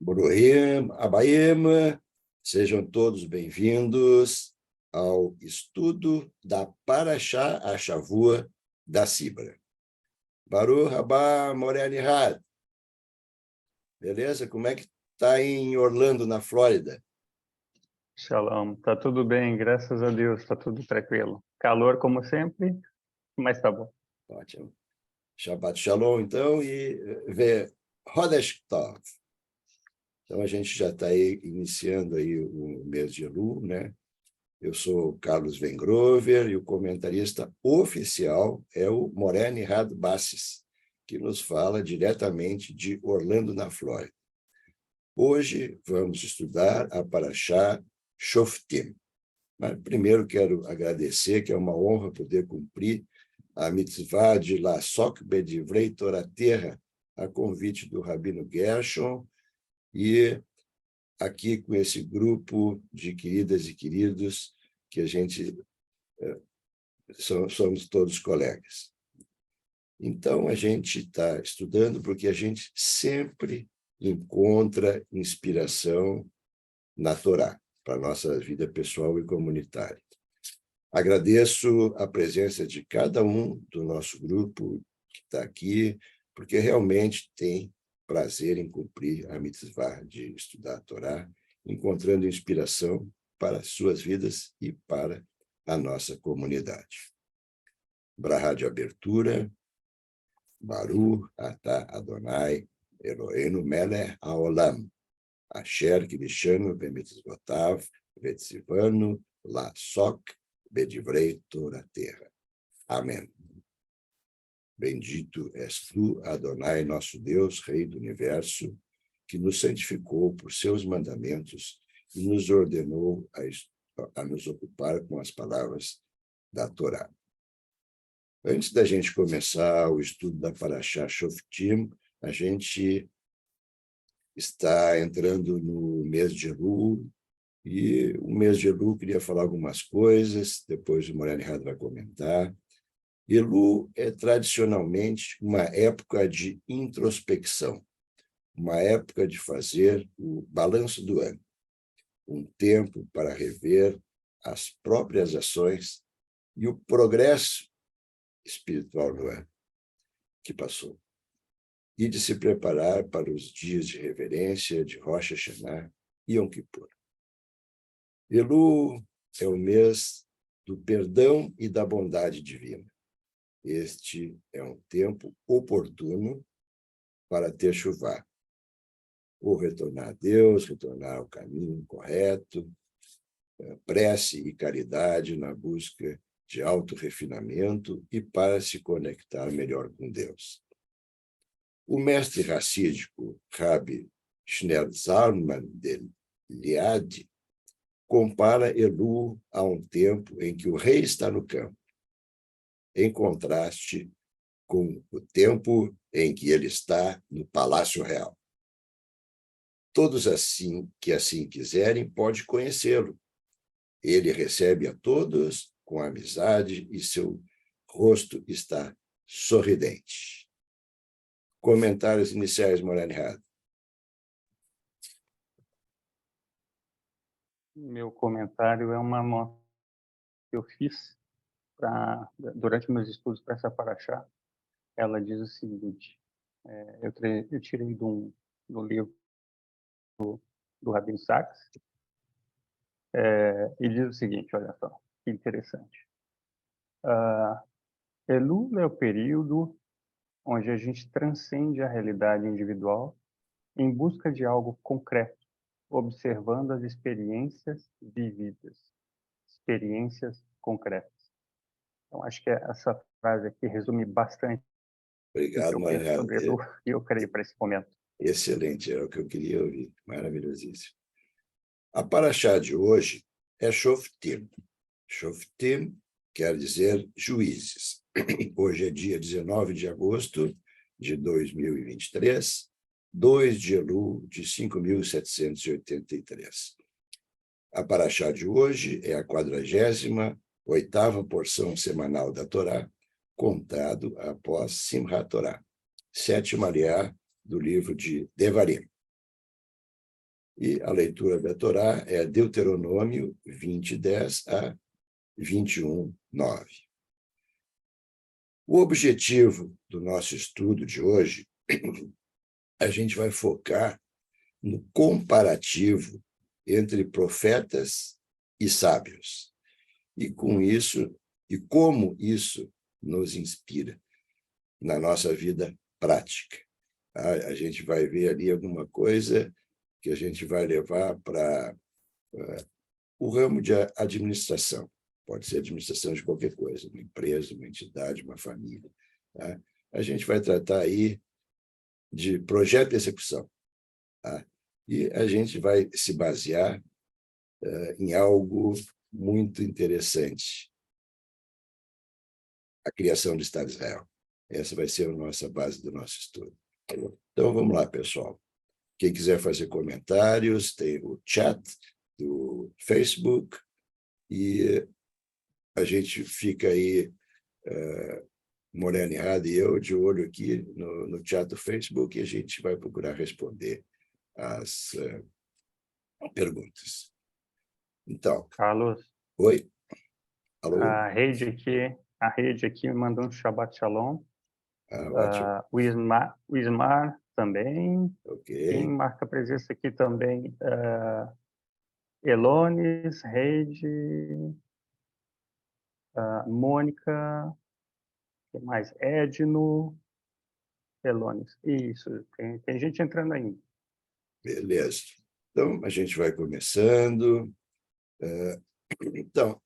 Boruim, Abaim, sejam todos bem-vindos ao estudo da Parashá Ashavua da Sibra. Baruch Haba Moreni Had. Beleza? Como é que está em Orlando, na Flórida? Shalom, tá tudo bem, graças a Deus, tá tudo tranquilo. Calor como sempre, mas tá bom. Ótimo. Shabbat Shalom, então, e ver Hodesh Tov. Então, a gente já está aí iniciando aí o mês de Elul, né? Eu sou o Carlos Vengrover e o comentarista oficial é o Moreni Had Bassis, que nos fala diretamente de Orlando, na Flórida. Hoje vamos estudar a Parashá Shoftim. Mas primeiro quero agradecer, que é uma honra poder cumprir a mitzvah de Lasok Bedivrei Torah Terra, a convite do Rabino Gershon, e aqui com esse grupo de queridas e queridos que a gente somos todos colegas. Então, a gente está estudando porque a gente sempre encontra inspiração na Torá, para a nossa vida pessoal e comunitária. Agradeço a presença de cada um do nosso grupo que está aqui, porque realmente tem prazer em cumprir a mitzvah de estudar a Torá, encontrando inspiração para as suas vidas e para a nossa comunidade. Brahá de abertura, Baruch atah Adonai Eloheinu melech haolam, asher kirishanu bemitzvotav vetzivanu lasok bedivrei Torah terra. Amém. Bendito és tu, Adonai, nosso Deus, Rei do Universo, que nos santificou por seus mandamentos e nos ordenou a nos ocupar com as palavras da Torá. Antes da gente começar o estudo da Parashá Shoftim, a gente está entrando no mês de Elul, e o mês de Elul queria falar algumas coisas, depois o Moreni Had vai comentar. Elul é tradicionalmente uma época de introspecção, uma época de fazer o balanço do ano, um tempo para rever as próprias ações e o progresso espiritual no ano que passou, e de se preparar para os dias de reverência de Rosh Hashanah e Yom Kippur. Elul é o mês do perdão e da bondade divina. Este é um tempo oportuno para ter chuvá, ou retornar a Deus, retornar ao caminho correto, prece e caridade na busca de autorrefinamento e para se conectar melhor com Deus. O mestre racídico Rabbi Shneur Zalman de Liadi compara Elul a um tempo em que o rei está no campo, em contraste com o tempo em que ele está no Palácio Real. Todos que assim quiserem podem conhecê-lo. Ele recebe a todos com amizade e seu rosto está sorridente. Comentários iniciais, Moreni Had. Meu comentário é uma nota que eu fiz durante meus estudos para essa Parashá. Ela diz o seguinte, eu tirei do livro do Rabino Sacks, e diz o seguinte, olha só, que interessante. Elul é o período onde a gente transcende a realidade individual em busca de algo concreto, observando as experiências vividas, experiências concretas. Então, acho que essa frase aqui resume bastante o que Obrigado, eu Moreni penso Had. sobre Elul e eu creio para esse momento. Excelente, era o que eu queria ouvir. Maravilhosíssimo. A Parashá de hoje é Shoftim. Shoftim quer dizer juízes. Hoje é dia 19 de agosto de 2023, 2 de Elul de 5.783. A Parashá de hoje é a 48ª porção semanal da Torá, contado após Simchat Torá, sétima aliá do livro de Devarim. E a leitura da Torá é Deuteronômio 20:10 a 21:9. O objetivo do nosso estudo de hoje, a gente vai focar no comparativo entre profetas e sábios. E com isso, e como isso nos inspira na nossa vida prática. A gente vai ver ali alguma coisa que a gente vai levar para o ramo de administração. Pode ser administração de qualquer coisa, uma empresa, uma entidade, uma família. Tá? A gente vai tratar aí de projeto de execução. Tá? E a gente vai se basear em algo muito interessante. A criação do Estado de Israel. Essa vai ser a nossa base do nosso estudo. Então, vamos lá, pessoal. Quem quiser fazer comentários, tem o chat do Facebook e a gente fica aí, Morena Errada e eu, de olho aqui no chat do Facebook e a gente vai procurar responder as perguntas. Então, Carlos, oi? Alô? a rede aqui me mandou um Shabbat Shalom. Ótimo. O Ismar também. Quem Ok. marca presença aqui também? Elones, Reide, Mônica, quem mais? Edno, Elones. Isso, tem gente entrando ainda. Beleza. Então, a gente vai começando. Então,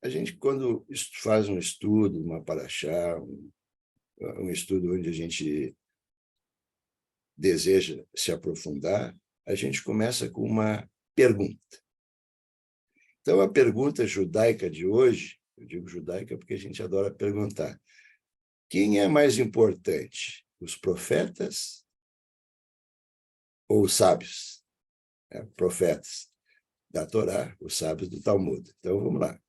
a gente, quando faz um estudo, uma paraxá, um estudo onde a gente deseja se aprofundar, a gente começa com uma pergunta. Então, a pergunta judaica de hoje, eu digo judaica porque a gente adora perguntar, quem é mais importante, os profetas ou os sábios? Profetas da Torá, os sábios do Talmud. Então, vamos lá.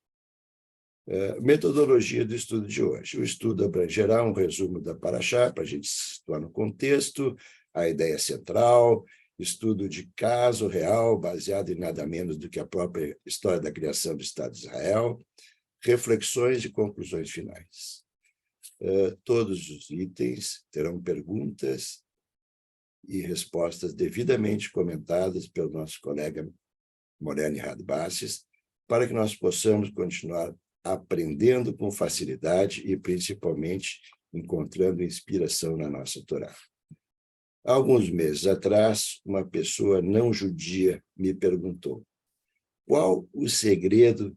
Metodologia do estudo de hoje. O estudo abrangerá um resumo da Paraxá, para a gente se situar no contexto, a ideia central, estudo de caso real, baseado em nada menos do que a própria história da criação do Estado de Israel, reflexões e conclusões finais. Todos os itens terão perguntas e respostas devidamente comentadas pelo nosso colega Morena Errada Basses, para que nós possamos continuar aprendendo com facilidade e, principalmente, encontrando inspiração na nossa Torá. Há alguns meses atrás, uma pessoa não judia me perguntou qual o segredo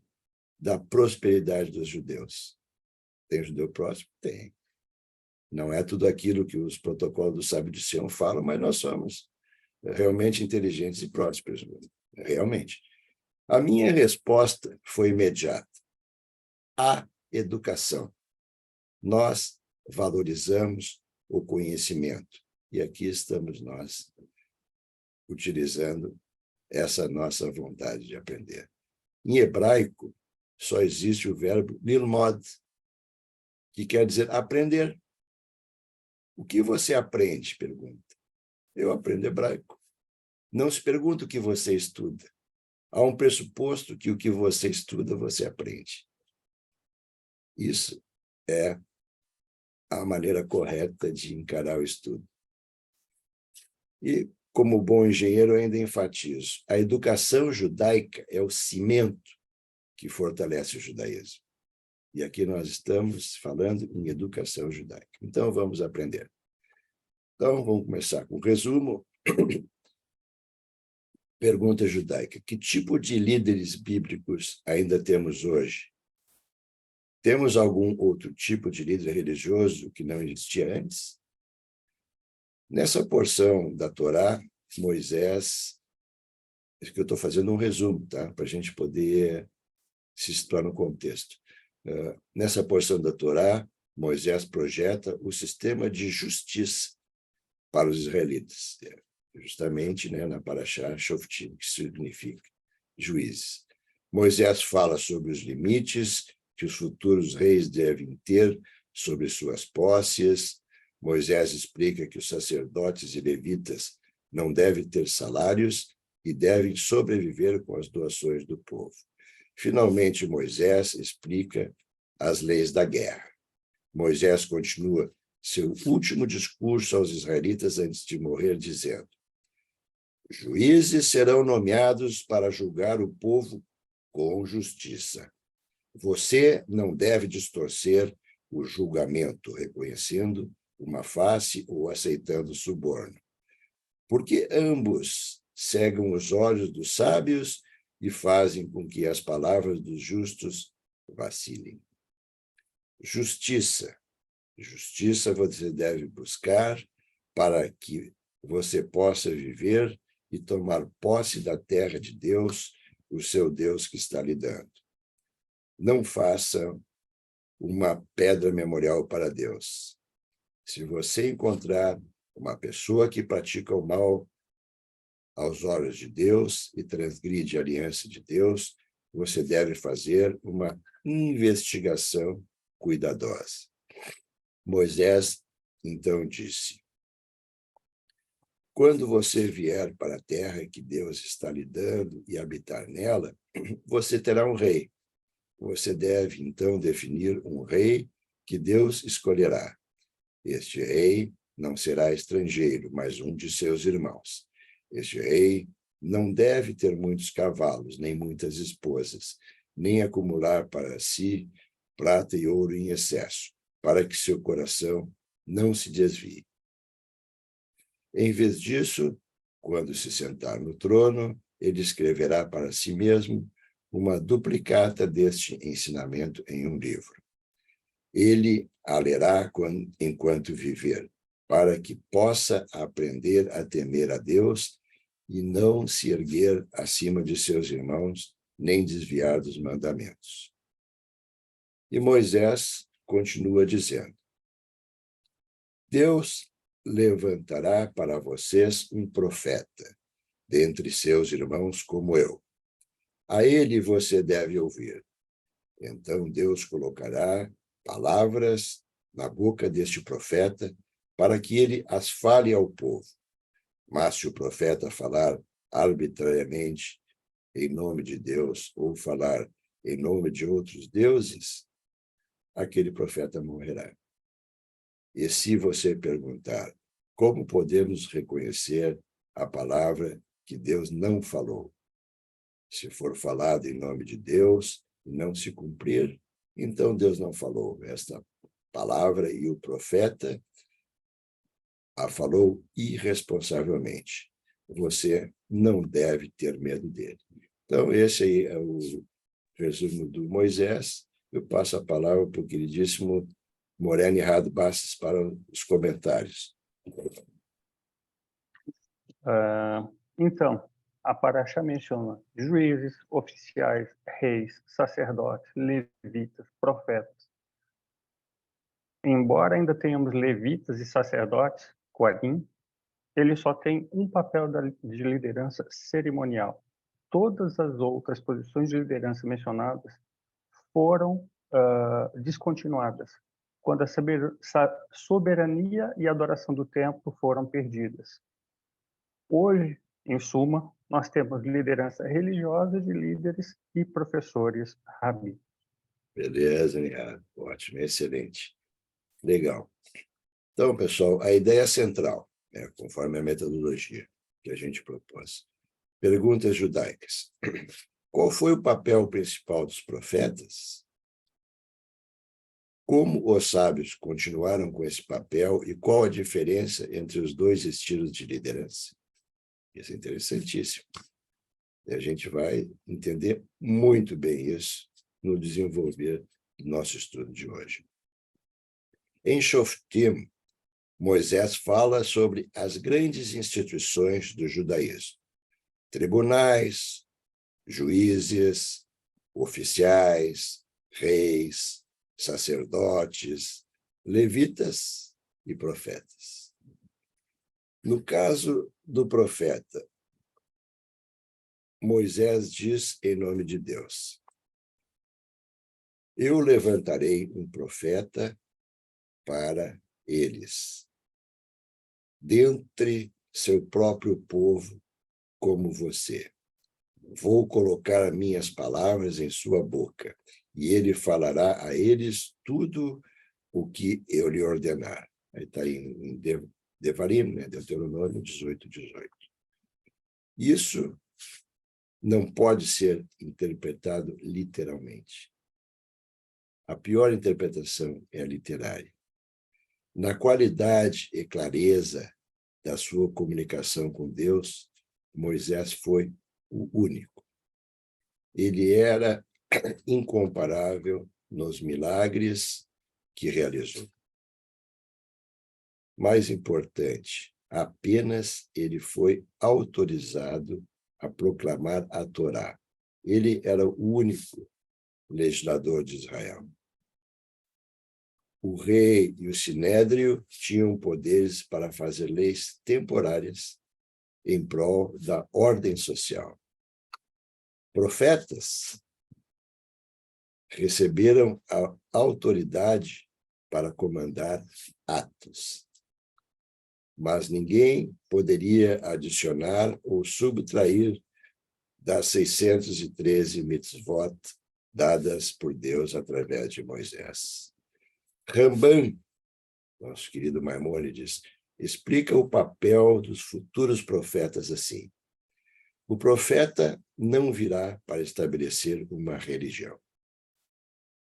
da prosperidade dos judeus. Tem judeu próspero? Tem. Não é tudo aquilo que os protocolos do sábio de Sião falam, mas nós somos realmente inteligentes e prósperos. Realmente. A minha resposta foi imediata. A educação. Nós valorizamos o conhecimento. E aqui estamos nós, utilizando essa nossa vontade de aprender. Em hebraico, só existe o verbo lilmod, que quer dizer aprender. O que você aprende? Pergunta. Eu aprendo hebraico. Não se pergunta o que você estuda. Há um pressuposto que o que você estuda, você aprende. Isso é a maneira correta de encarar o estudo. E, como bom engenheiro, ainda enfatizo, a educação judaica é o cimento que fortalece o judaísmo. E aqui nós estamos falando em educação judaica. Então, vamos aprender. Então, vamos começar com o resumo. Pergunta judaica. Que tipo de líderes bíblicos ainda temos hoje? Temos algum outro tipo de líder religioso que não existia antes? Nessa porção da Torá, Moisés, é que eu estou fazendo um resumo, tá? Para a gente poder se situar no contexto. Nessa porção da Torá, Moisés projeta o sistema de justiça para os israelitas, justamente, né, na Paraxá Shoftim, que significa juízes. Moisés fala sobre os limites que os futuros reis devem ter sobre suas posses. Moisés explica que os sacerdotes e levitas não devem ter salários e devem sobreviver com as doações do povo. Finalmente, Moisés explica as leis da guerra. Moisés continua seu último discurso aos israelitas antes de morrer, dizendo: juízes serão nomeados para julgar o povo com justiça. Você não deve distorcer o julgamento, reconhecendo uma face ou aceitando suborno, porque ambos cegam os olhos dos sábios e fazem com que as palavras dos justos vacilem. Justiça. Justiça você deve buscar para que você possa viver e tomar posse da terra de Deus, o seu Deus que está lhe dando. Não faça uma pedra memorial para Deus. Se você encontrar uma pessoa que pratica o mal aos olhos de Deus e transgride a aliança de Deus, você deve fazer uma investigação cuidadosa. Moisés, então, disse: quando você vier para a terra que Deus está lhe dando e habitar nela, você terá um rei. Você deve, então, definir um rei que Deus escolherá. Este rei não será estrangeiro, mas um de seus irmãos. Este rei não deve ter muitos cavalos, nem muitas esposas, nem acumular para si prata e ouro em excesso, para que seu coração não se desvie. Em vez disso, quando se sentar no trono, ele escreverá para si mesmo uma duplicata deste ensinamento em um livro. Ele a lerá enquanto viver, para que possa aprender a temer a Deus e não se erguer acima de seus irmãos, nem desviar dos mandamentos. E Moisés continua dizendo: Deus levantará para vocês um profeta, dentre seus irmãos como eu. A ele você deve ouvir. Então Deus colocará palavras na boca deste profeta para que ele as fale ao povo. Mas se o profeta falar arbitrariamente em nome de Deus ou falar em nome de outros deuses, aquele profeta morrerá. E se você perguntar como podemos reconhecer a palavra que Deus não falou? Se for falado em nome de Deus e não se cumprir, então Deus não falou esta palavra e o profeta a falou irresponsavelmente. Você não deve ter medo dele. Então, esse aí é o resumo do Moisés. Eu passo a palavra para o queridíssimo Moreno Rado Bastos para os comentários. Então, a Paraxá menciona juízes, oficiais, reis, sacerdotes, levitas, profetas. Embora ainda tenhamos levitas e sacerdotes, Coarim, ele só tem um papel de liderança cerimonial. Todas as outras posições de liderança mencionadas foram descontinuadas quando a soberania e a adoração do templo foram perdidas. Hoje, em suma, nós temos liderança religiosa de líderes e professores rabi. Beleza, Nihat. Ótimo, excelente. Legal. Então, pessoal, a ideia central, conforme a metodologia que a gente propôs. Perguntas judaicas. Qual foi o papel principal dos profetas? Como os sábios continuaram com esse papel e qual a diferença entre os dois estilos de liderança? Isso é interessantíssimo. E a gente vai entender muito bem isso no desenvolver do nosso estudo de hoje. Em Shoftim, Moisés fala sobre as grandes instituições do judaísmo: tribunais, juízes, oficiais, reis, sacerdotes, levitas e profetas. No caso do profeta, Moisés diz em nome de Deus: eu levantarei um profeta para eles, dentre seu próprio povo, como você. Vou colocar minhas palavras em sua boca, e ele falará a eles tudo o que eu lhe ordenar. Aí está em Devarim, né? Deuteronômio 18, 18. Isso não pode ser interpretado literalmente. A pior interpretação é a literária. Na qualidade e clareza da sua comunicação com Deus, Moisés foi o único. Ele era incomparável nos milagres que realizou. Mais importante, apenas ele foi autorizado a proclamar a Torá. Ele era o único legislador de Israel. O rei e o sinédrio tinham poderes para fazer leis temporárias em prol da ordem social. Profetas receberam a autoridade para comandar atos, mas ninguém poderia adicionar ou subtrair das 613 mitzvot dadas por Deus através de Moisés. Rambam, nosso querido Maimônides, explica o papel dos futuros profetas assim. O profeta não virá para estabelecer uma religião,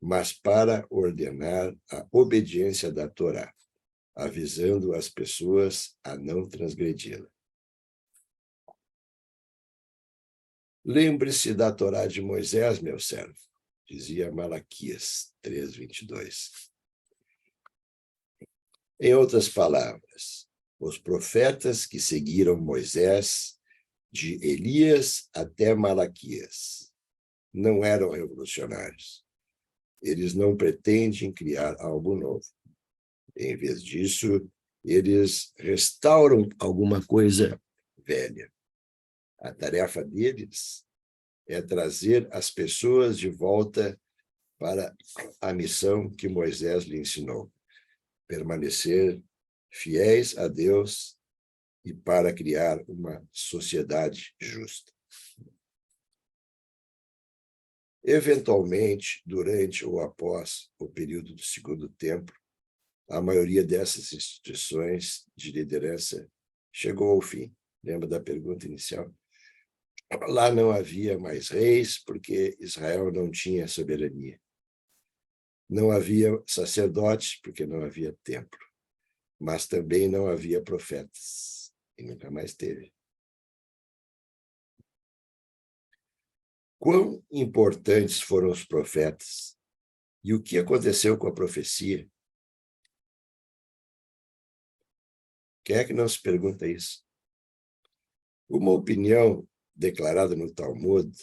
mas para ordenar a obediência da Torá, avisando as pessoas a não transgredi-la. Lembre-se da Torá de Moisés, meu servo, dizia Malaquias 3:22. Em outras palavras, os profetas que seguiram Moisés, de Elias até Malaquias, não eram revolucionários. Eles não pretendem criar algo novo. Em vez disso, eles restauram alguma coisa velha. A tarefa deles é trazer as pessoas de volta para a missão que Moisés lhe ensinou: permanecer fiéis a Deus e para criar uma sociedade justa. Eventualmente, durante ou após o período do Segundo Templo, a maioria dessas instituições de liderança chegou ao fim. Lembra da pergunta inicial? Lá não havia mais reis, porque Israel não tinha soberania. Não havia sacerdotes, porque não havia templo. Mas também não havia profetas, e nunca mais teve. Quão importantes foram os profetas? E o que aconteceu com a profecia? Quem é que não se pergunta isso? Uma opinião declarada no Talmud,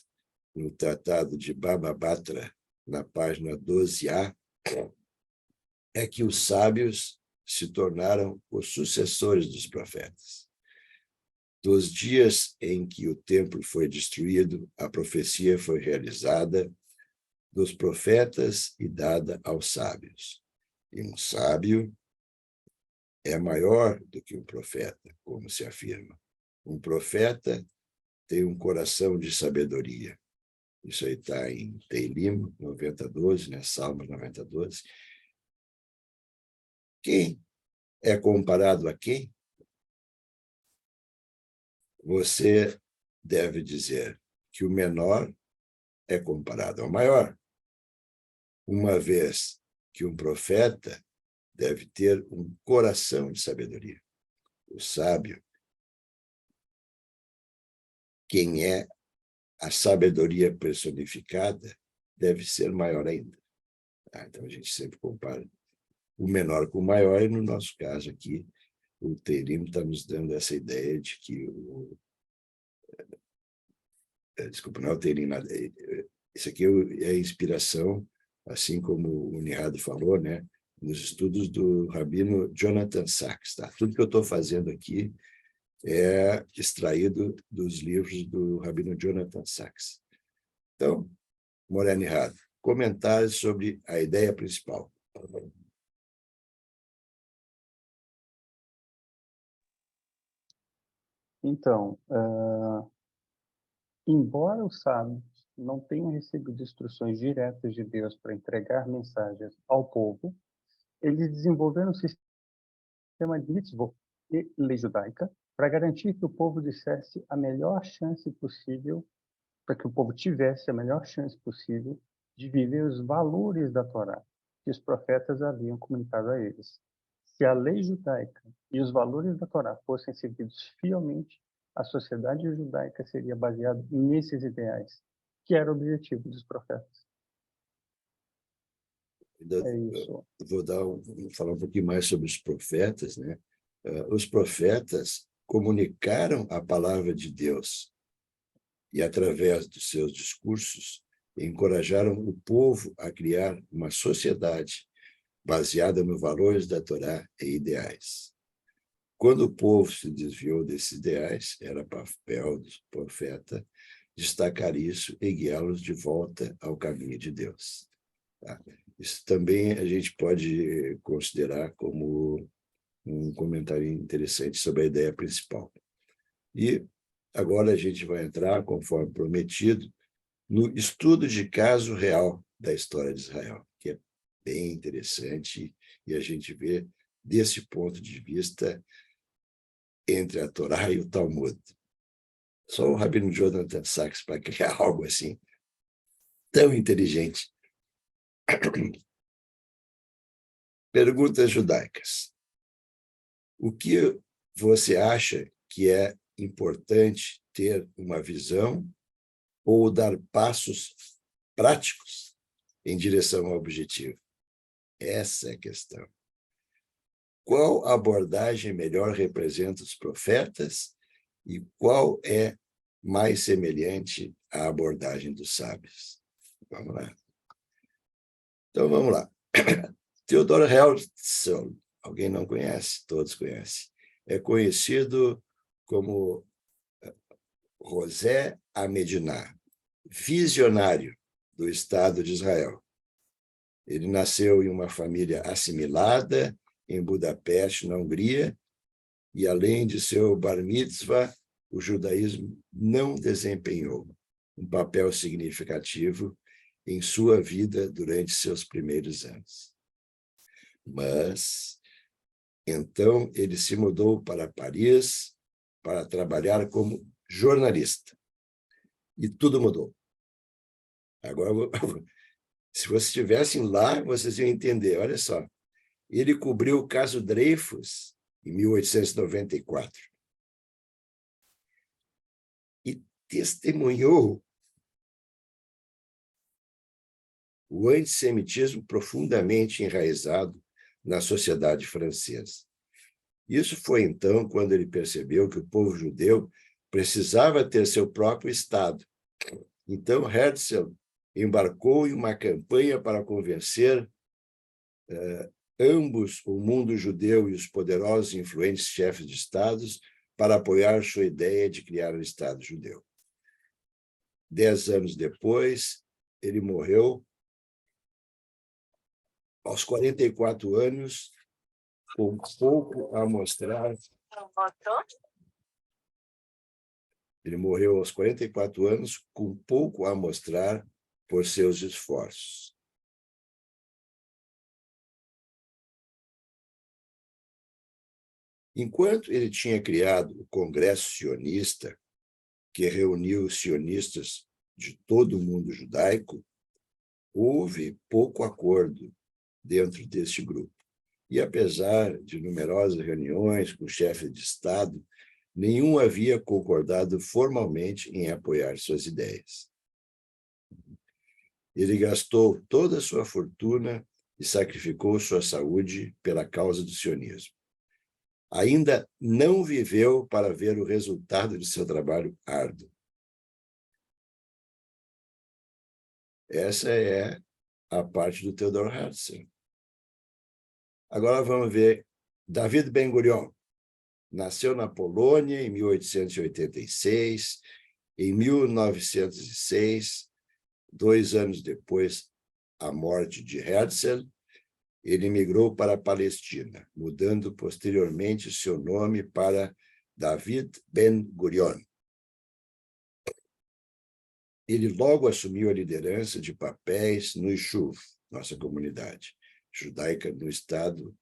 no Tratado de Baba Batra, na página 12a, é que os sábios se tornaram os sucessores dos profetas. Dos dias em que o templo foi destruído, a profecia foi realizada dos profetas e dada aos sábios. E um sábio é maior do que um profeta, como se afirma. Um profeta tem um coração de sabedoria. Isso aí está em Teilim 90:12, né? Salmos 90:12. Quem é comparado a quem? Você deve dizer que o menor é comparado ao maior, uma vez que um profeta deve ter um coração de sabedoria. O sábio, quem é a sabedoria personificada, deve ser maior ainda. Então, a gente sempre compara o menor com o maior, e no nosso caso aqui, o Teirim está nos dando essa ideia de que desculpa, não é o Teirim, isso aqui é a inspiração, assim como o Nihad falou, né, nos estudos do rabino Jonathan Sacks. Tá? Tudo que eu estou fazendo aqui é extraído dos livros do rabino Jonathan Sacks. Então, Moré Nihad, comentários sobre a ideia principal. Então, Embora os sábios não tenham recebido instruções diretas de Deus para entregar mensagens ao povo, eles desenvolveram um sistema de mitzvot e lei judaica para garantir que o povo dissesse a melhor chance possível, para que o povo tivesse a melhor chance possível de viver os valores da Torá que os profetas haviam comunicado a eles. Se a lei judaica e os valores da Torá fossem seguidos fielmente, a sociedade judaica seria baseada nesses ideais, que era o objetivo dos profetas. É isso. Vou falar um pouquinho mais sobre os profetas, né? Os profetas comunicaram a palavra de Deus e, através dos seus discursos, encorajaram o povo a criar uma sociedade baseada nos valores da Torá e ideais. Quando o povo se desviou desses ideais, era papel do profeta destacar isso e guiá-los de volta ao caminho de Deus. Tá? Isso também a gente pode considerar como um comentário interessante sobre a ideia principal. E agora a gente vai entrar, conforme prometido, no estudo de caso real da história de Israel, que é bem interessante, e a gente vê desse ponto de vista entre a Torá e o Talmud. Só o Rabino Jonathan Sacks para criar algo assim tão inteligente. Perguntas judaicas. O que você acha que é importante ter uma visão ou dar passos práticos em direção ao objetivo? Essa é a questão. Qual abordagem melhor representa os profetas e qual é mais semelhante à abordagem dos sábios? Vamos lá. Então, vamos lá. Theodor Herzl, alguém não conhece? Todos conhecem. É conhecido como José Ahmedinejad, visionário do Estado de Israel. Ele nasceu em uma família assimilada em Budapeste, na Hungria, e, além de seu bar mitzvah, o judaísmo não desempenhou um papel significativo em sua vida durante seus primeiros anos. Mas, então, ele se mudou para Paris para trabalhar como jornalista. E tudo mudou. Agora, se vocês estivessem lá, vocês iam entender. Olha só, ele cobriu o caso Dreyfus em 1894 e testemunhou o antissemitismo profundamente enraizado na sociedade francesa. Isso foi, então, quando ele percebeu que o povo judeu precisava ter seu próprio Estado. Então, Herzl embarcou em uma campanha para convencer ambos, o mundo judeu e os poderosos e influentes chefes de estados, para apoiar sua ideia de criar um Estado judeu. 10 anos depois, ele morreu aos 44 anos, com pouco a mostrar. Ele morreu aos 44 anos, com pouco a mostrar por seus esforços. Enquanto ele tinha criado o Congresso Sionista, que reuniu os sionistas de todo o mundo judaico, houve pouco acordo dentro deste grupo. E, apesar de numerosas reuniões com chefes de Estado, nenhum havia concordado formalmente em apoiar suas ideias. Ele gastou toda a sua fortuna e sacrificou sua saúde pela causa do sionismo. Ainda não viveu para ver o resultado de seu trabalho árduo. Essa é a parte do Theodor Herzl. Agora vamos ver David Ben-Gurion. Nasceu na Polônia em 1886. Em 1906, 2 anos depois da morte de Herzl, ele migrou para a Palestina, mudando posteriormente seu nome para David Ben-Gurion. Ele logo assumiu a liderança de papéis no Yishuv, nossa comunidade judaica no Estado,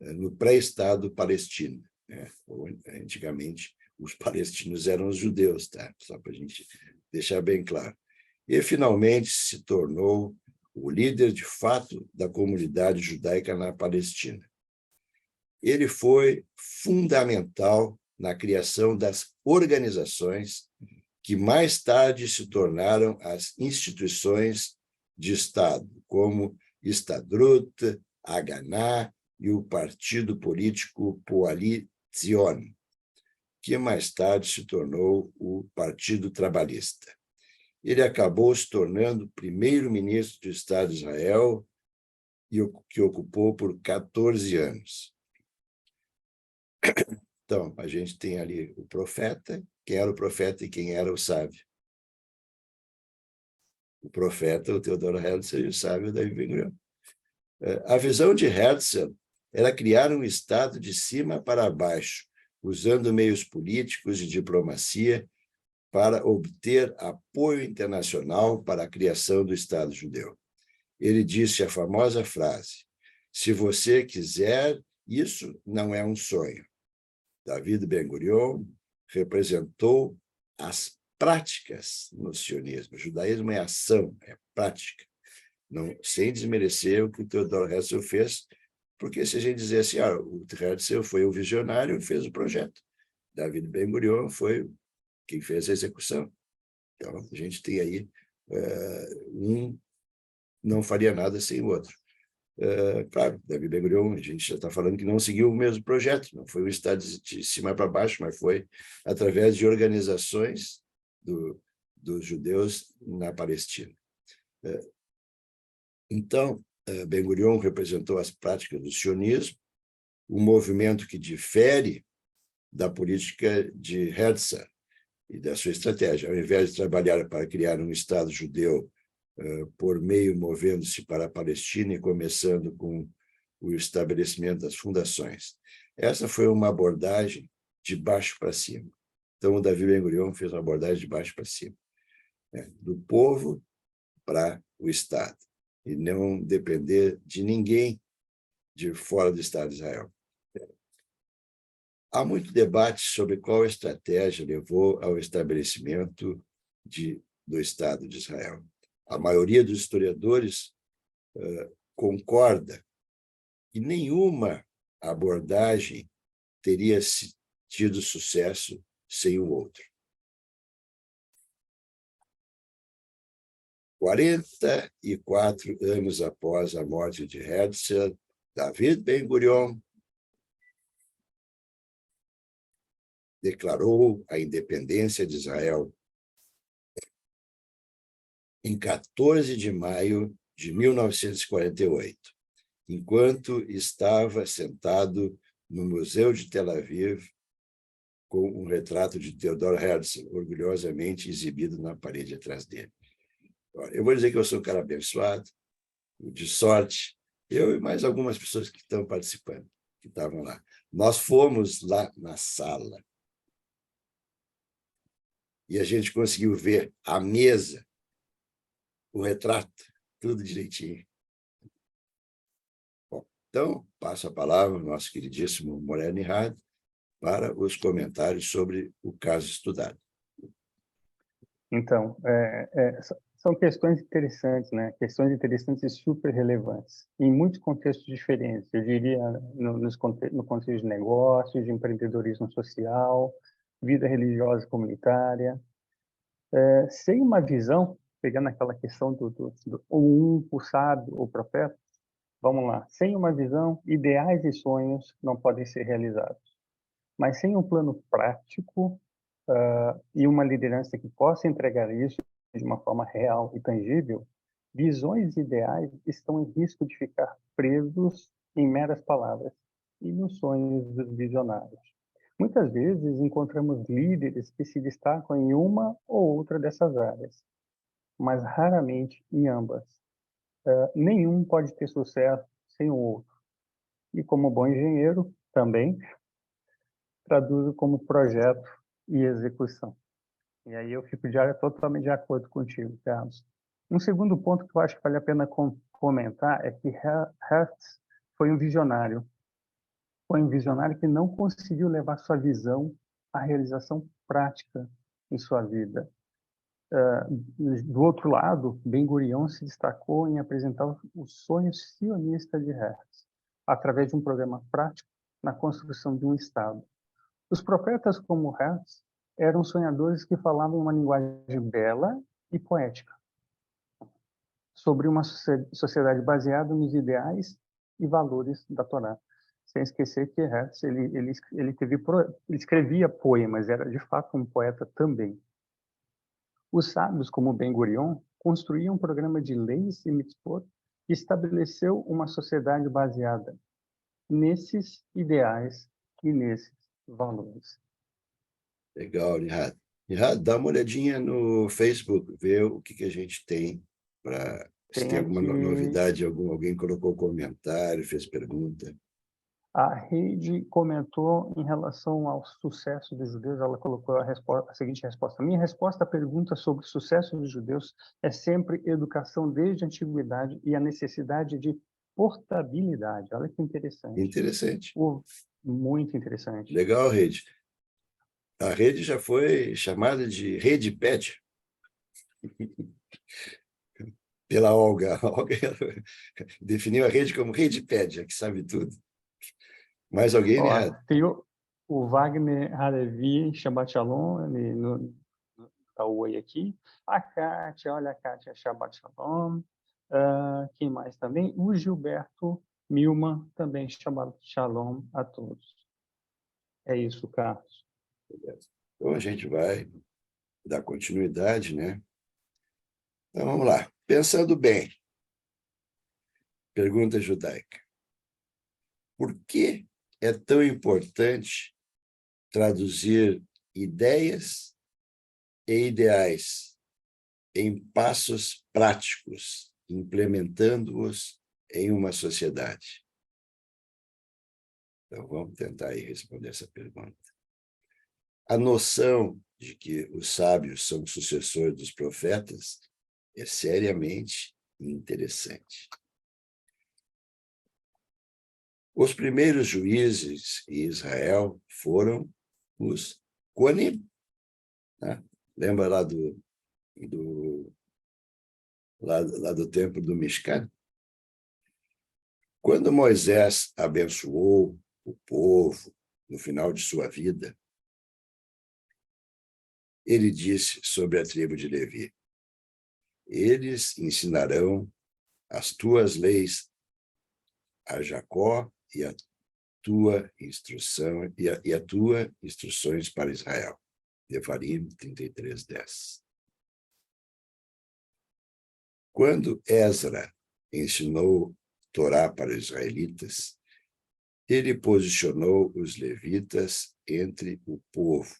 no pré-Estado palestino. Né? Antigamente, os palestinos eram os judeus, tá? Só para a gente deixar bem claro. E, finalmente, se tornou o líder, de fato, da comunidade judaica na Palestina. Ele foi fundamental na criação das organizações que mais tarde se tornaram as instituições de Estado, como Histadrut, Haganá e o partido político Poali Zion, que mais tarde se tornou o Partido Trabalhista. Ele acabou se tornando primeiro-ministro do Estado de Israel, que ocupou por 14 anos. Então, a gente tem ali o profeta, quem era o profeta e quem era o sábio. O profeta, o Theodor Herzl, e o sábio, David Ben-Gurion. A visão de Herzl era criar um Estado de cima para baixo, usando meios políticos e diplomacia para obter apoio internacional para a criação do Estado judeu. Ele disse a famosa frase: se você quiser, isso não é um sonho. David Ben-Gurion representou as práticas no sionismo. O judaísmo é ação, é prática. Não, sem desmerecer o que o Theodor Herzl fez, porque se a gente dizer assim, o Herzl foi o visionário e fez o projeto. David Ben-Gurion foi quem fez a execução. Então, a gente tem aí um não faria nada sem o outro. Claro, David Ben-Gurion, a gente já está falando que não seguiu o mesmo projeto, não foi um Estado de cima para baixo, mas foi através de organizações dos judeus na Palestina. Então, Ben-Gurion representou as práticas do sionismo, um movimento que difere da política de Herzl e da sua estratégia. Ao invés de trabalhar para criar um Estado judeu por meio movendo-se para a Palestina e começando com o estabelecimento das fundações. Essa foi uma abordagem de baixo para cima. Então, o David Ben-Gurion fez uma abordagem de baixo para cima, né? Do povo para o Estado, e não depender de ninguém de fora do Estado de Israel. Há muito debate sobre qual estratégia levou ao estabelecimento do Estado de Israel. A maioria dos historiadores concorda que nenhuma abordagem teria tido sucesso sem o outro. 44 anos após a morte de Herzl, David Ben-Gurion declarou a independência de Israel em 14 de maio de 1948, enquanto estava sentado no Museu de Tel Aviv com um retrato de Theodor Herzl orgulhosamente exibido na parede atrás dele. Eu vou dizer que eu sou um cara abençoado, de sorte, eu e mais algumas pessoas que estão participando, que estavam lá. Nós fomos lá na sala e a gente conseguiu ver a mesa, o retrato, tudo direitinho. Bom, então, passo a palavra ao nosso queridíssimo Moreno Irrad para os comentários sobre o caso estudado. Então, são questões interessantes, né? Questões interessantes e super relevantes, em muitos contextos diferentes. Eu diria no contexto de negócios, de empreendedorismo social, vida religiosa comunitária. Sem uma visão, pegando aquela questão do o sábio, o profeta, vamos lá. Sem uma visão, ideais e sonhos não podem ser realizados. Mas sem um plano prático e uma liderança que possa entregar isso de uma forma real e tangível, visões ideais estão em risco de ficar presos em meras palavras e nos sonhos dos visionários. Muitas vezes encontramos líderes que se destacam em uma ou outra dessas áreas, mas raramente em ambas. Nenhum pode ter sucesso sem o outro. E como bom engenheiro, também traduzo como projeto e execução. E aí eu fico totalmente de acordo contigo, Carlos. Um segundo ponto que eu acho que vale a pena comentar é que Hertz foi um visionário. Foi um visionário que não conseguiu levar sua visão à realização prática em sua vida. Do outro lado, Ben-Gurion se destacou em apresentar o sonho sionista de Hertz, através de um programa prático na construção de um Estado. Os profetas como Hertz eram sonhadores que falavam uma linguagem bela e poética, sobre uma sociedade baseada nos ideais e valores da Torá. Sem esquecer que Hertz ele escrevia poemas, era de fato um poeta também. Os sábios, como Ben-Gurion, construíam um programa de leis e mitzvot que estabeleceu uma sociedade baseada nesses ideais e nesses valores. Legal, Nihad. Nihad, dá uma olhadinha no Facebook, vê o que a gente tem para se tem Tem alguma aqui novidade, alguém colocou comentário, fez pergunta. a Heidi comentou em relação ao sucesso dos judeus, ela colocou a seguinte resposta: minha resposta à pergunta sobre o sucesso dos judeus é sempre educação desde a antiguidade e a necessidade de portabilidade. Olha que interessante. Interessante. Muito interessante. Legal, Rede. A rede já foi chamada de Rede Pet pela Olga. A Olga definiu a rede como Redipédia, que sabe tudo. Mais alguém, né? Tem o Wagner Halevi, Shabbat Shalom, ele dá o oi aqui. A Kátia, olha a Kátia, Shabbat Shalom. Quem mais também? O Gilberto Milman, também Shabbat Shalom a todos. É isso, Carlos. Então, a gente vai dar continuidade, né? Então, vamos lá. Pensando bem. Pergunta judaica. Por que é tão importante traduzir ideias e ideais em passos práticos, implementando-os em uma sociedade? Então, vamos tentar aí responder essa pergunta. A noção de que os sábios são sucessores dos profetas é seriamente interessante. Os primeiros juízes em Israel foram os Koanim. Né? Lembra lá do templo do Mishkan? Quando Moisés abençoou o povo no final de sua vida, ele disse sobre a tribo de Levi: eles ensinarão as tuas leis a Jacó e a tua instrução e a tua instruções para Israel. Devarim 33:10. Quando Ezra ensinou Torá para os israelitas, ele posicionou os levitas entre o povo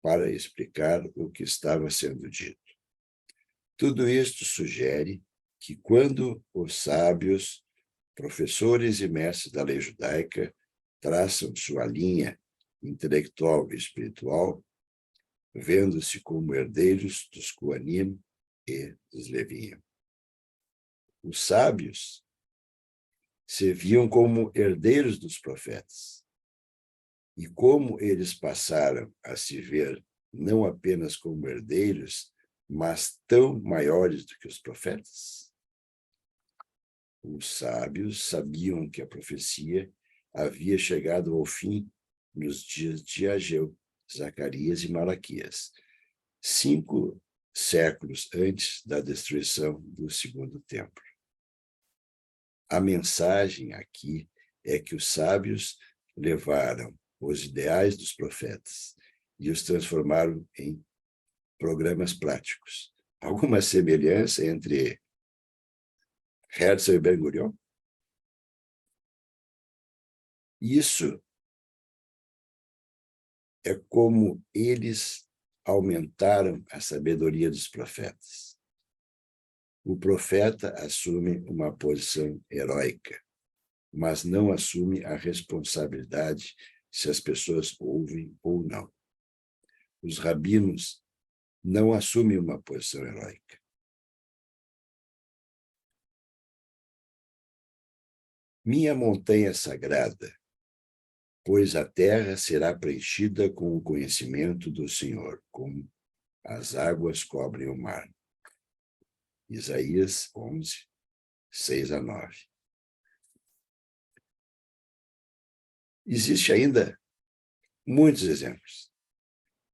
para explicar o que estava sendo dito. Tudo isto sugere que quando os sábios, professores e mestres da lei judaica traçam sua linha intelectual e espiritual, vendo-se como herdeiros dos Koanim e dos Leviim. Os sábios se viam como herdeiros dos profetas. E como eles passaram a se ver não apenas como herdeiros, mas tão maiores do que os profetas? Os sábios sabiam que a profecia havia chegado ao fim nos dias de Ageu, Zacarias e Malaquias, 5 séculos antes da destruição do segundo templo. A mensagem aqui é que os sábios levaram os ideais dos profetas e os transformaram em programas práticos. Alguma semelhança entre Herzl e Ben-Gurion? Isso é como eles aumentaram a sabedoria dos profetas. O profeta assume uma posição heróica, mas não assume a responsabilidade se as pessoas ouvem ou não. Os rabinos não assume uma posição heróica. Minha montanha sagrada, pois a terra será preenchida com o conhecimento do Senhor, como as águas cobrem o mar. Isaías 11, 6-9. Existe ainda muitos exemplos.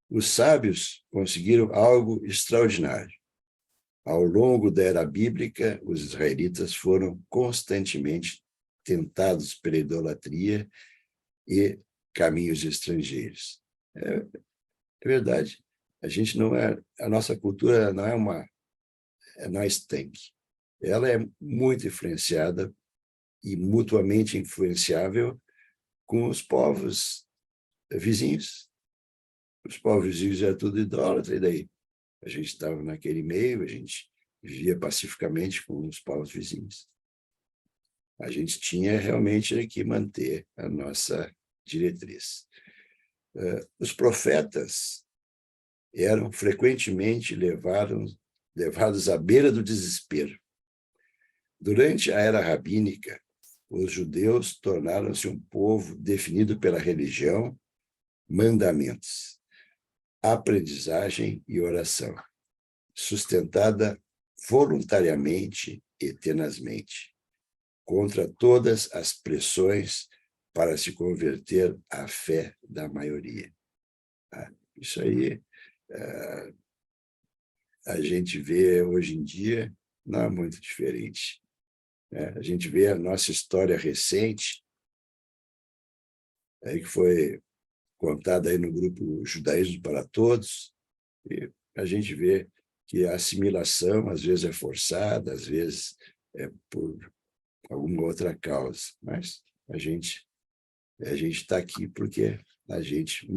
Os sábios conseguiram algo extraordinário. Ao longo da era bíblica, os israelitas foram constantemente tentados pela idolatria e caminhos estrangeiros. É verdade. A nossa cultura não é uma estanque. Ela é muito influenciada e mutuamente influenciável com os povos vizinhos. Os povos vizinhos eram tudo idólatra, e daí? A gente estava naquele meio, a gente vivia pacificamente com os povos vizinhos. A gente tinha realmente que manter a nossa diretriz. Os profetas eram frequentemente levados à beira do desespero. Durante a era rabínica, os judeus tornaram-se um povo definido pela religião, mandamentos, aprendizagem e oração, sustentada voluntariamente e tenazmente, contra todas as pressões para se converter à fé da maioria. Isso aí a gente vê hoje em dia, não é muito diferente. A gente vê a nossa história recente, que foi contada aí no grupo Judaísmo para Todos, e a gente vê que a assimilação às vezes é forçada, às vezes é por alguma outra causa, mas a gente está aqui porque a gente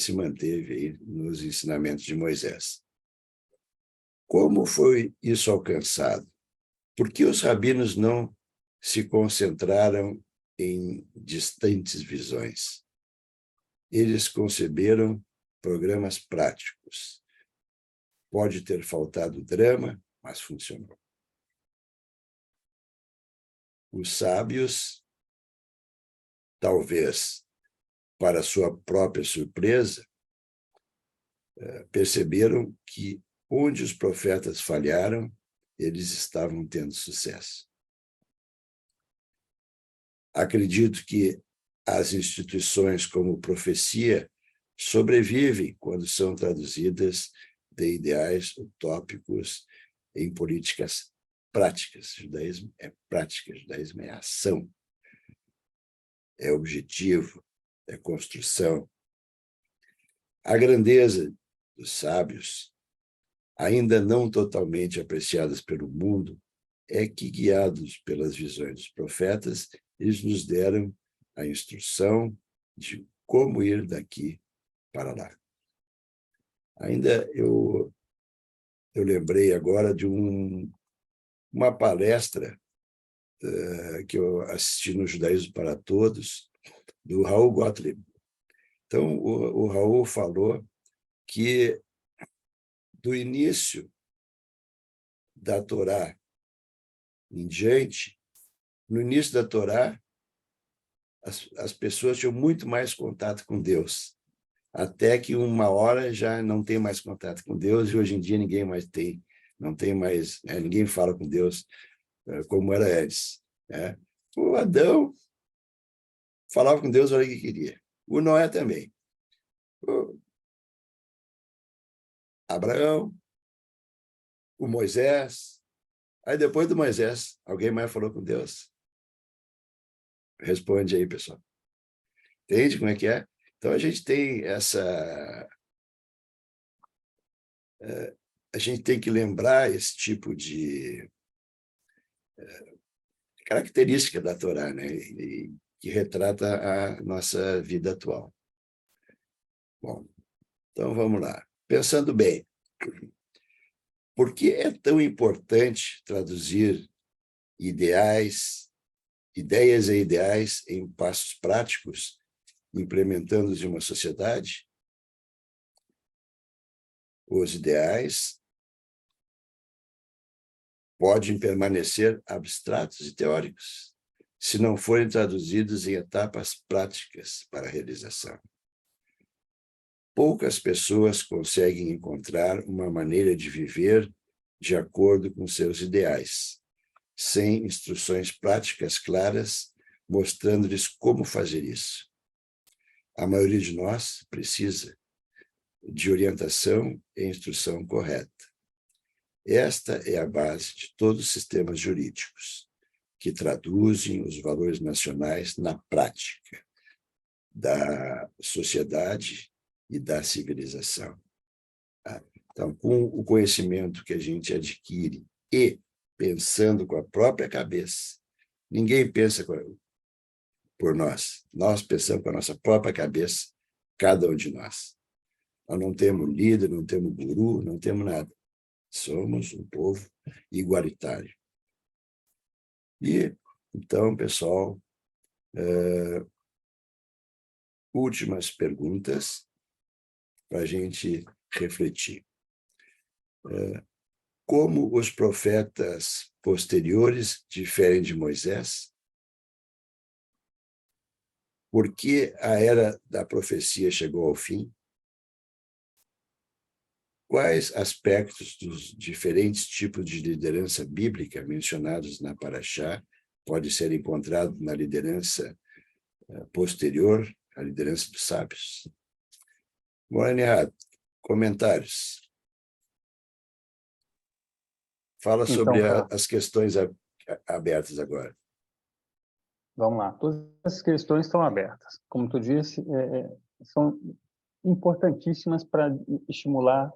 se manteve aí nos ensinamentos de Moisés. Como foi isso alcançado? Por que os rabinos não se concentraram em distantes visões? Eles conceberam programas práticos. Pode ter faltado drama, mas funcionou. Os sábios, talvez para sua própria surpresa, perceberam que onde os profetas falharam, eles estavam tendo sucesso. Acredito que as instituições como profecia sobrevivem quando são traduzidas de ideais utópicos em políticas práticas. O judaísmo é prática, o judaísmo é ação, é objetivo, é construção. A grandeza dos sábios, ainda não totalmente apreciadas pelo mundo, é que, guiados pelas visões dos profetas, eles nos deram a instrução de como ir daqui para lá. Ainda eu lembrei agora de uma palestra que eu assisti no Judaísmo para Todos, do Raul Gottlieb. Então, o Raul falou que do início da Torá em diante, no início da Torá, as pessoas tinham muito mais contato com Deus, até que uma hora já não tem mais contato com Deus, e hoje em dia ninguém mais tem, não tem mais, ninguém fala com Deus como era antes. O Adão falava com Deus a hora que queria. O Noé também. O Abraão, o Moisés. Aí depois do Moisés, alguém mais falou com Deus? Responde aí, pessoal. Entende como é que é? Então a gente tem a gente tem que lembrar esse tipo de característica da Torá, né? Que retrata a nossa vida atual. Bom, então vamos lá. Pensando bem, por que é tão importante traduzir ideias e ideais em passos práticos, implementando-os em uma sociedade? Os ideais podem permanecer abstratos e teóricos, se não forem traduzidos em etapas práticas para a realização. Poucas pessoas conseguem encontrar uma maneira de viver de acordo com seus ideais, sem instruções práticas claras, mostrando-lhes como fazer isso. A maioria de nós precisa de orientação e instrução correta. Esta é a base de todos os sistemas jurídicos, que traduzem os valores nacionais na prática da sociedade e da civilização. Então, com o conhecimento que a gente adquire e pensando com a própria cabeça, ninguém pensa por nós, nós pensamos com a nossa própria cabeça, cada um de nós. Nós não temos líder, não temos guru, não temos nada. Somos um povo igualitário. E, então, pessoal, últimas perguntas para a gente refletir. Como os profetas posteriores diferem de Moisés? Por que a era da profecia chegou ao fim? Quais aspectos dos diferentes tipos de liderança bíblica mencionados na Paraxá podem ser encontrados na liderança posterior, à liderança dos sábios? Morane Errado, comentários. Fala sobre as questões abertas agora. Vamos lá. Todas as questões estão abertas. Como tu disse, são importantíssimas para estimular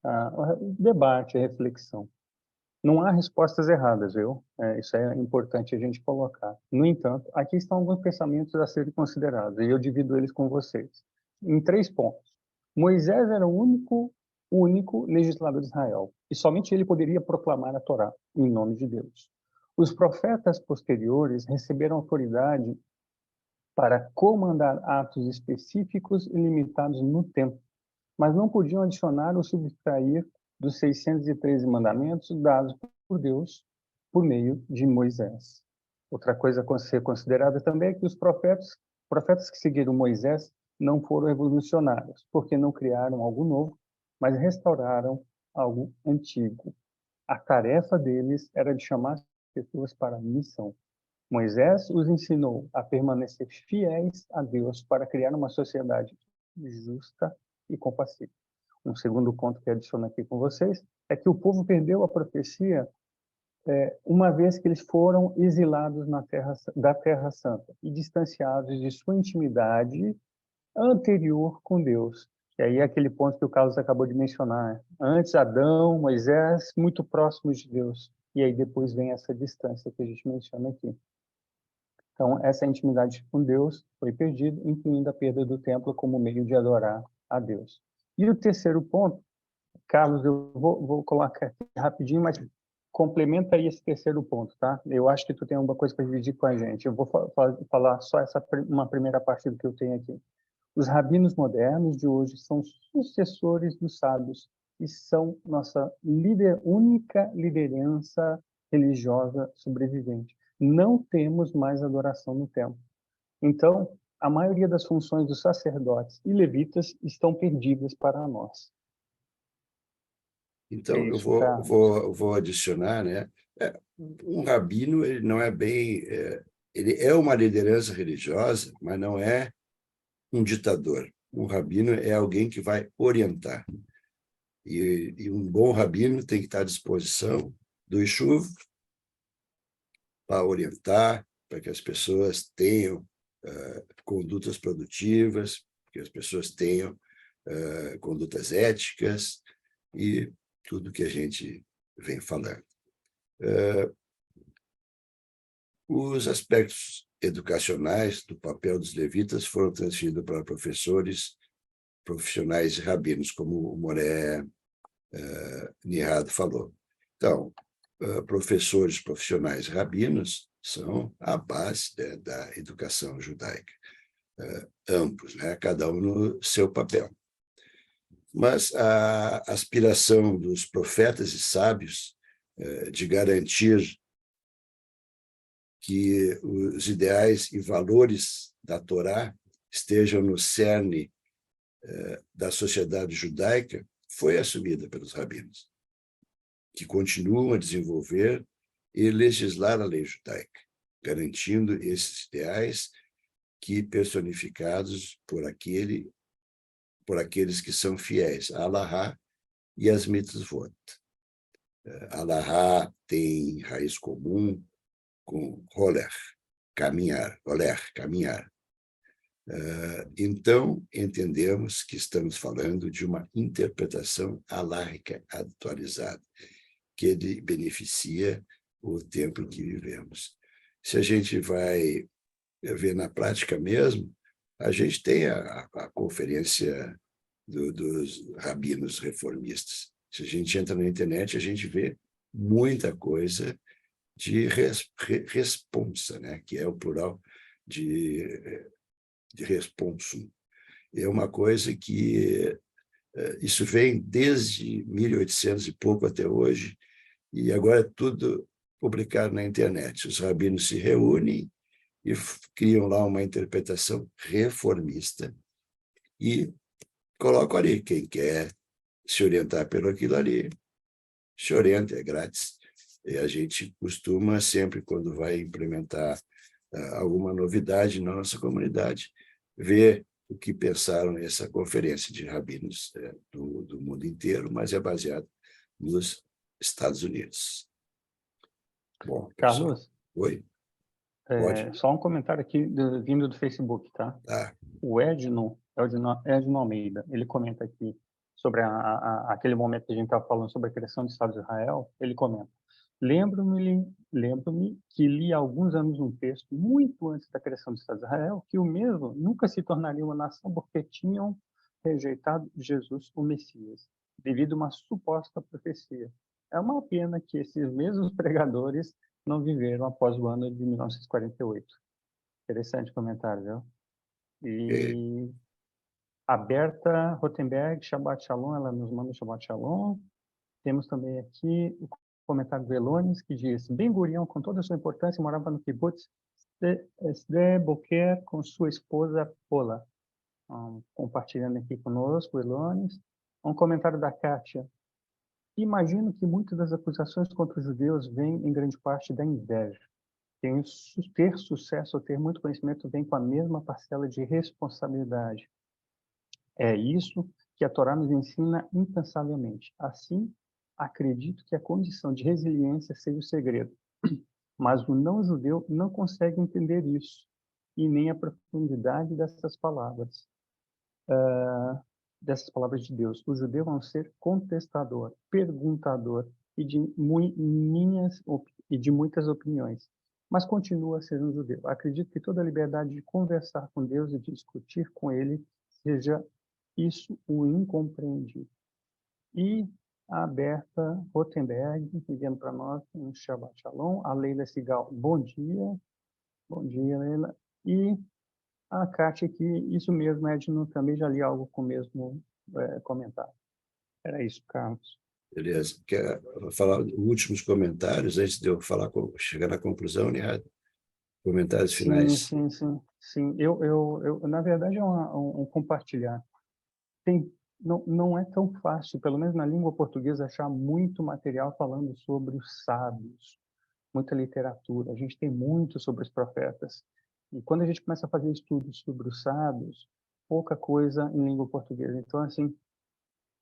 o debate, a reflexão. Não há respostas erradas, viu? Isso é importante a gente colocar. No entanto, aqui estão alguns pensamentos a serem considerados, e eu divido eles com vocês, em 3 pontos. Moisés era o único legislador de Israel, e somente ele poderia proclamar a Torá, em nome de Deus. Os profetas posteriores receberam autoridade para comandar atos específicos e limitados no tempo, mas não podiam adicionar ou subtrair dos 613 mandamentos dados por Deus por meio de Moisés. Outra coisa a ser considerada também é que os profetas que seguiram Moisés não foram revolucionários, porque não criaram algo novo, mas restauraram algo antigo. A tarefa deles era de chamar as pessoas para a missão. Moisés os ensinou a permanecer fiéis a Deus para criar uma sociedade justa e compassiva. Um segundo ponto que adiciono aqui com vocês é que o povo perdeu a profecia uma vez que eles foram exilados da Terra Santa e distanciados de sua intimidade anterior com Deus. E aí é aquele ponto que o Carlos acabou de mencionar. Antes, Adão, Moisés, muito próximos de Deus. E aí depois vem essa distância que a gente menciona aqui. Então, essa intimidade com Deus foi perdida, incluindo a perda do templo como meio de adorar a Deus. E o terceiro ponto, Carlos, eu vou colocar aqui rapidinho, mas complementa aí esse terceiro ponto, tá? Eu acho que tu tem alguma coisa para dividir com a gente. Eu vou falar só uma primeira parte do que eu tenho aqui. Os rabinos modernos de hoje são sucessores dos sábios e são nossa única liderança religiosa sobrevivente. Não temos mais adoração no templo. Então, a maioria das funções dos sacerdotes e levitas estão perdidas para nós. Então, eu vou adicionar, né? Um rabino, ele não é bem... ele é uma liderança religiosa, mas não é um ditador. Um rabino é alguém que vai orientar. E um bom rabino tem que estar à disposição do Yeshuv para orientar, para que as pessoas tenham condutas produtivas, que as pessoas tenham condutas éticas e tudo que a gente vem falando. Os aspectos educacionais do papel dos levitas foram transferidos para professores profissionais e rabinos, como o Moré Nihad falou. Então, professores profissionais e rabinos são a base da educação judaica. Ambos, né? Cada um no seu papel. Mas a aspiração dos profetas e sábios de garantir que os ideais e valores da Torá estejam no cerne da sociedade judaica foi assumida pelos rabinos, que continuam a desenvolver e legislar a lei judaica, garantindo esses ideais que personificados por aqueles que são fiéis a Alahá e as mitzvot. Alahá tem raiz comum com roler, caminhar, caminhar. Então, entendemos que estamos falando de uma interpretação aláhica atualizada, que beneficia o tempo em que vivemos. Se a gente vai ver na prática mesmo, a gente tem a conferência dos rabinos reformistas. Se a gente entra na internet, a gente vê muita coisa de responsa, né? Que é o plural de responsum. É uma coisa que isso vem desde 1800 e pouco até hoje, e agora é tudo publicado na internet. Os rabinos se reúnem e criam lá uma interpretação reformista e colocam ali. Quem quer se orientar pelo aquilo ali, se orienta, é grátis. E a gente costuma sempre, quando vai implementar alguma novidade na nossa comunidade, ver o que pensaram nessa conferência de rabinos do mundo inteiro, mas é baseado nos Estados Unidos. Bom, Carlos, oi? Pode? só um comentário aqui vindo do Facebook, tá? Tá. O Edno Almeida, ele comenta aqui sobre aquele momento que a gente estava falando sobre a criação do Estado de Israel. Ele comenta: lembro-me que li há alguns anos um texto, muito antes da criação do Estado de Israel, que o mesmo nunca se tornaria uma nação porque tinham rejeitado Jesus, o Messias, devido a uma suposta profecia. É uma pena que esses mesmos pregadores não viveram após o ano de 1948. Interessante comentário, viu? E a Berta Rotenberg, Shabbat Shalom, ela nos manda Shabbat Shalom. Temos também aqui o comentário do Elones, que diz: Ben Gurion, com toda a sua importância, morava no kibbutz Sde Boker com sua esposa Pola. Compartilhando aqui conosco, Elones. Um comentário da Kátia: imagino que muitas das acusações contra os judeus vêm em grande parte da inveja. Ter sucesso ou ter muito conhecimento vem com a mesma parcela de responsabilidade. É isso que a Torá nos ensina incansavelmente. Assim, acredito que a condição de resiliência seja o segredo. Mas o não-judeu não consegue entender isso, e nem a profundidade dessas palavras de Deus. O judeu é um ser contestador, perguntador e de muitas opiniões, mas continua a ser um judeu. Acredito que toda a liberdade de conversar com Deus e de discutir com Ele seja isso o incompreendido. E a Berta Rotenberg, enviando para nós um Shabbat Shalom. A Leila Sigal, bom dia. Bom dia, Leila. E a Kátia aqui, isso mesmo, Edno, também já li algo com o mesmo comentário. Era isso, Carlos. Beleza. Quer falar os últimos comentários, antes de eu chegar na conclusão, né? Comentários finais. Sim. Eu na verdade, é um compartilhar. Não é tão fácil, pelo menos na língua portuguesa, achar muito material falando sobre os sábios, muita literatura. A gente tem muito sobre os profetas. E quando a gente começa a fazer estudos sobre os sábios, pouca coisa em língua portuguesa. Então, assim,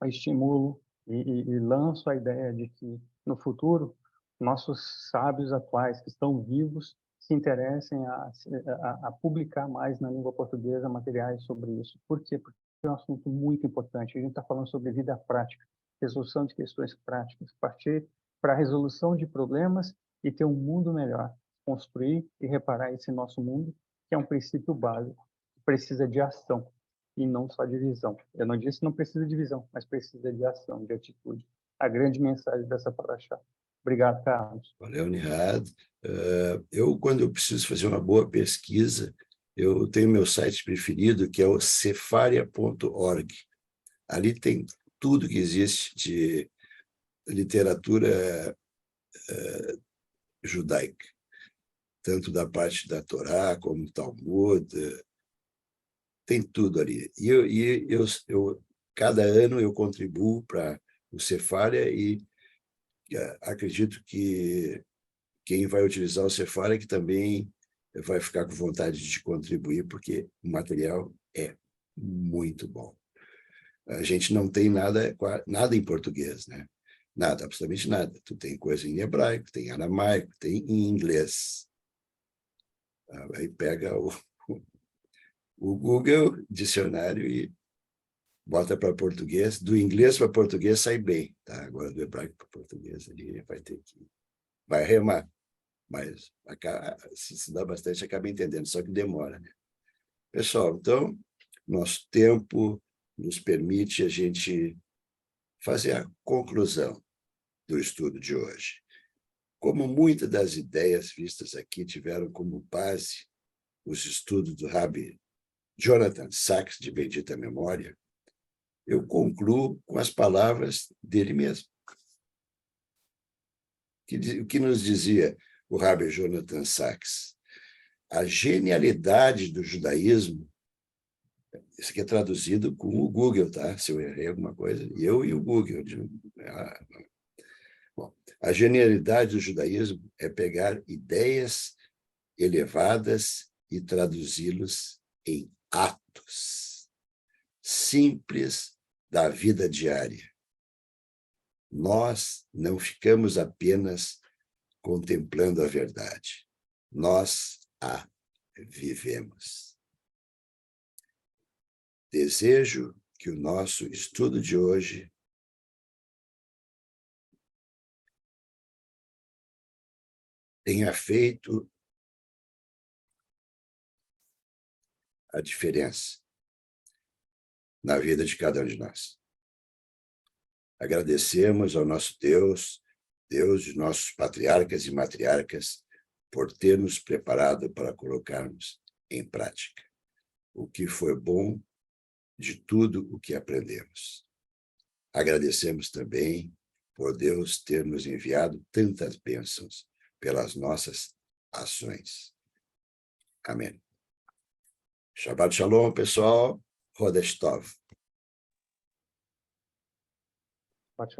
eu estimulo e lanço a ideia de que, no futuro, nossos sábios atuais que estão vivos se interessem a publicar mais na língua portuguesa materiais sobre isso. Por quê? Porque é um assunto muito importante. A gente está falando sobre vida prática, resolução de questões práticas, partir para a resolução de problemas e ter um mundo melhor, construir e reparar esse nosso mundo, que é um princípio básico, que precisa de ação e não só de visão. Eu não disse que não precisa de visão, mas precisa de ação, de atitude. A grande mensagem dessa paraxá. Obrigado, Carlos. Valeu, Nihad. Quando eu preciso fazer uma boa pesquisa, eu tenho meu site preferido, que é o cefaria.org. Ali tem tudo que existe de literatura judaica, tanto da parte da Torá como Talmud, tem tudo ali. Cada ano eu contribuo para o Sefaria e acredito que quem vai utilizar o Sefaria que também vai ficar com vontade de contribuir, porque o material é muito bom. A gente não tem nada em português, né? Nada, absolutamente nada. Tu tem coisa em hebraico, tem em aramaico, tem em inglês. Aí pega o Google Dicionário e bota para português. Do inglês para português sai bem, tá? Agora do hebraico para português ele vai remar, mas se estudar bastante acaba entendendo, só que demora, né? Pessoal, então, nosso tempo nos permite a gente fazer a conclusão do estudo de hoje. Como muitas das ideias vistas aqui tiveram como base os estudos do Rabbi Jonathan Sacks, de bendita memória, eu concluo com as palavras dele mesmo. O que nos dizia o Rabbi Jonathan Sacks? A genialidade do judaísmo, isso aqui é traduzido com o Google, tá? Se eu errei alguma coisa, eu e o Google. Bom, a genialidade do judaísmo é pegar ideias elevadas e traduzi-los em atos simples da vida diária. Nós não ficamos apenas contemplando a verdade, nós a vivemos. Desejo que o nosso estudo de hoje tenha feito a diferença na vida de cada um de nós. Agradecemos ao nosso Deus, Deus de nossos patriarcas e matriarcas, por ter nos preparado para colocarmos em prática o que foi bom de tudo o que aprendemos. Agradecemos também por Deus ter nos enviado tantas bênçãos pelas nossas ações. Amém. Shabbat Shalom, pessoal. Rodesh Tov. Pode